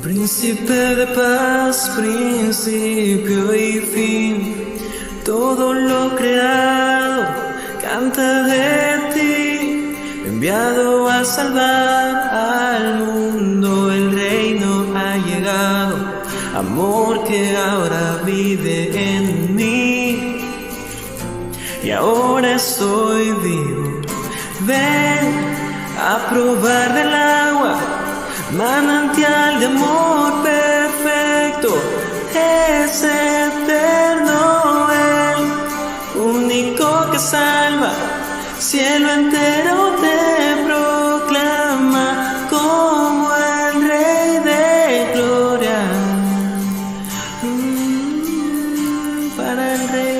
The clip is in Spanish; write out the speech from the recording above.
Príncipe de paz, principio y fin, todo lo creado canta de ti, enviado a salvar al mundo, el reino ha llegado, amor que ahora vive en mí, y ahora estoy vivo. Ven a probar del agua, manantial de amor perfecto, es eterno el único que salva, cielo entero te proclama como el Rey de gloria, para el Rey